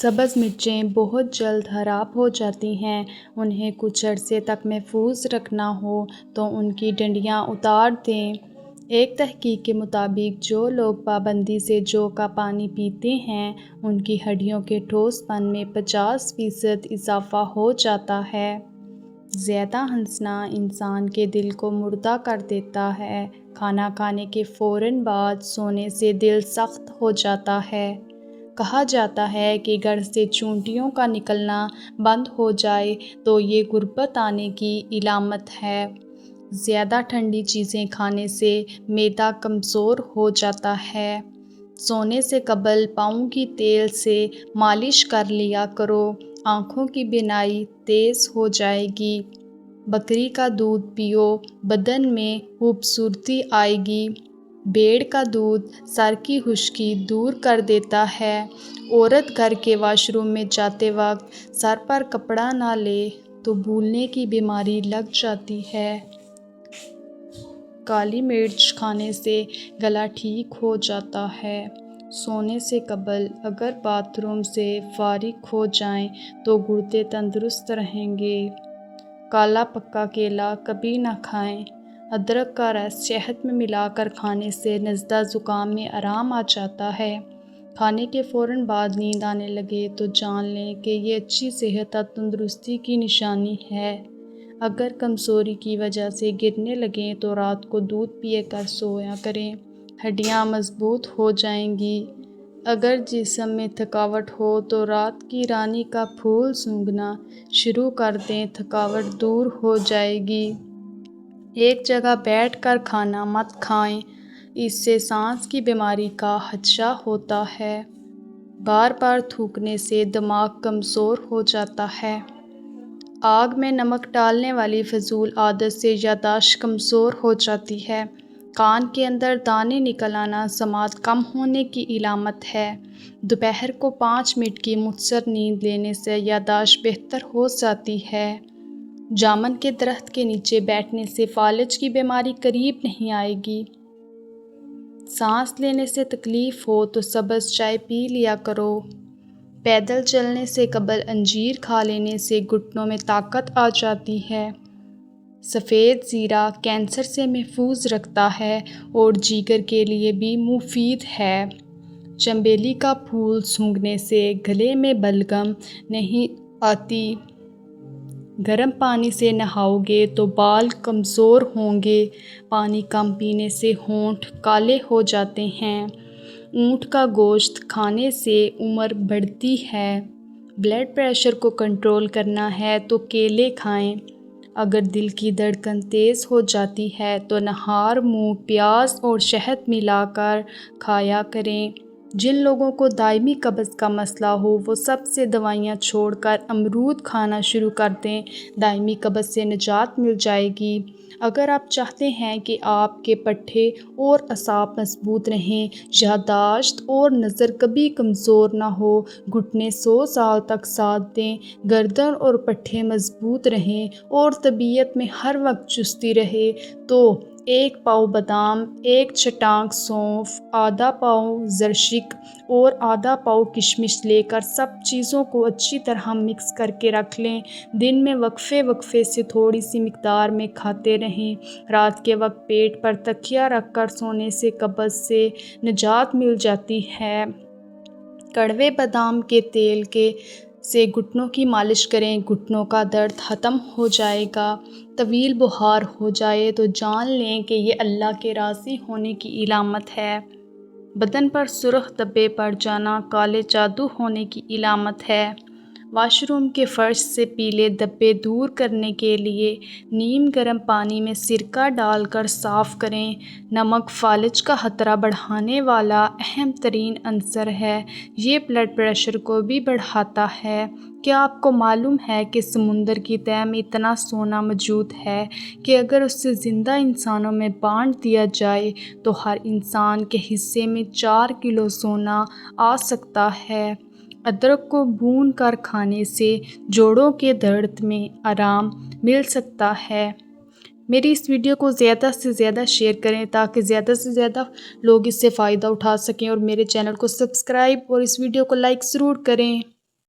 سبز مرچیں بہت جلد خراب ہو جاتی ہیں۔ انہیں کچھ عرصے تک محفوظ رکھنا ہو تو ان کی ڈنڈیاں اتار دیں۔ ایک تحقیق کے مطابق جو لوگ پابندی سے جو کا پانی پیتے ہیں ان کی ہڈیوں کے ٹھوس پن میں 50% اضافہ ہو جاتا ہے۔ زیادہ ہنسنا انسان کے دل کو مردہ کر دیتا ہے۔ کھانا کھانے کے فوراً بعد سونے سے دل سخت ہو جاتا ہے۔ کہا جاتا ہے کہ گھر سے چونٹیوں کا نکلنا بند ہو جائے تو یہ غربت آنے کی علامت ہے۔ زیادہ ٹھنڈی چیزیں کھانے سے معدہ کمزور ہو جاتا ہے۔ سونے سے قبل پاؤں کی تیل سے مالش کر لیا کرو، آنکھوں کی بینائی تیز ہو جائے گی۔ بکری کا دودھ پیو، بدن میں خوبصورتی آئے گی۔ بھیڑ کا دودھ سر کی خشکی دور کر دیتا ہے۔ عورت گھر کے واش روم میں جاتے وقت سر پر کپڑا نہ لے تو بھولنے کی بیماری لگ جاتی ہے۔ کالی مرچ کھانے سے گلا ٹھیک ہو جاتا ہے۔ سونے سے قبل اگر باتھ روم سے فارغ ہو جائیں تو گردے تندرست رہیں گے۔ کالا پکا کیلا کبھی نہ کھائیں۔ ادرک کا رس شہد میں ملا کر کھانے سے نزلہ زکام میں آرام آ جاتا ہے۔ کھانے کے فوراً بعد نیند آنے لگے تو جان لیں کہ یہ اچھی صحت اور تندرستی کی نشانی ہے۔ اگر کمزوری کی وجہ سے گرنے لگیں تو رات کو دودھ پی کر سویا کریں، ہڈیاں مضبوط ہو جائیں گی۔ اگر جسم میں تھکاوٹ ہو تو رات کی رانی کا پھول سونگھنا شروع کر دیں، تھکاوٹ دور ہو جائے گی۔ ایک جگہ بیٹھ کر کھانا مت کھائیں، اس سے سانس کی بیماری کا خدشہ ہوتا ہے۔ بار بار تھوکنے سے دماغ کمزور ہو جاتا ہے۔ آگ میں نمک ڈالنے والی فضول عادت سے یادداشت کمزور ہو جاتی ہے۔ کان کے اندر دانے نکل آنا سماعت کم ہونے کی علامت ہے۔ دوپہر کو 5 منٹ کی مختصر نیند لینے سے یادداشت بہتر ہو جاتی ہے۔ جامن کے درخت کے نیچے بیٹھنے سے فالج کی بیماری قریب نہیں آئے گی۔ سانس لینے سے تکلیف ہو تو سبز چائے پی لیا کرو۔ پیدل چلنے سے قبل انجیر کھا لینے سے گھٹنوں میں طاقت آ جاتی ہے۔ سفید زیرہ کینسر سے محفوظ رکھتا ہے اور جگر کے لیے بھی مفید ہے۔ چنبیلی کا پھول سونگھنے سے گلے میں بلغم نہیں آتی۔ گرم پانی سے نہاؤ گے تو بال کمزور ہوں گے۔ پانی کم پینے سے ہونٹ کالے ہو جاتے ہیں۔ اونٹ کا گوشت کھانے سے عمر بڑھتی ہے۔ بلڈ پریشر کو کنٹرول کرنا ہے تو کیلے کھائیں۔ اگر دل کی دھڑکن تیز ہو جاتی ہے تو نہار منہ پیاز اور شہد ملا کر کھایا کریں۔ جن لوگوں کو دائمی قبض کا مسئلہ ہو وہ سب سے دوائیاں چھوڑ کر امرود کھانا شروع کر دیں، دائمی قبض سے نجات مل جائے گی۔ اگر آپ چاہتے ہیں کہ آپ کے پٹھے اور اعصاب مضبوط رہیں، یادداشت اور نظر کبھی کمزور نہ ہو، گھٹنے 100 سال تک ساتھ دیں، گردن اور پٹھے مضبوط رہیں اور طبیعت میں ہر وقت چستی رہے تو 1 پاؤ بادام، 1 چٹانک سونف، آدھا پاؤ زرشک اور آدھا پاؤ کشمش لے کر سب چیزوں کو اچھی طرح مکس کر کے رکھ لیں۔ دن میں وقفے سے تھوڑی سی مقدار میں کھاتے رہیں۔ رات کے وقت پیٹ پر تکیہ رکھ کر سونے سے قبض سے نجات مل جاتی ہے۔ کڑوے بادام کے تیل سے گھٹنوں کی مالش کریں، گھٹنوں کا درد ختم ہو جائے گا۔ طویل بخار ہو جائے تو جان لیں کہ یہ اللہ کے راضی ہونے کی علامت ہے۔ بدن پر سرخ دھبے پڑ جانا کالے جادو ہونے کی علامت ہے۔ واش روم کے فرش سے پیلے دھبے دور کرنے کے لیے نیم گرم پانی میں سرکہ ڈال کر صاف کریں۔ نمک فالج کا خطرہ بڑھانے والا اہم ترین عنصر ہے۔ یہ بلڈ پریشر کو بھی بڑھاتا ہے۔ کیا آپ کو معلوم ہے کہ سمندر کی تہہ میں اتنا سونا موجود ہے کہ اگر اسے زندہ انسانوں میں بانٹ دیا جائے تو ہر انسان کے حصے میں 4 کلو سونا آ سکتا ہے۔ ادرک کو بھون کر کھانے سے جوڑوں کے درد میں آرام مل سکتا ہے۔ میری اس ویڈیو کو زیادہ سے زیادہ شیئر کریں تاکہ زیادہ سے زیادہ لوگ اس سے فائدہ اٹھا سکیں، اور میرے چینل کو سبسکرائب اور اس ویڈیو کو لائک ضرور کریں۔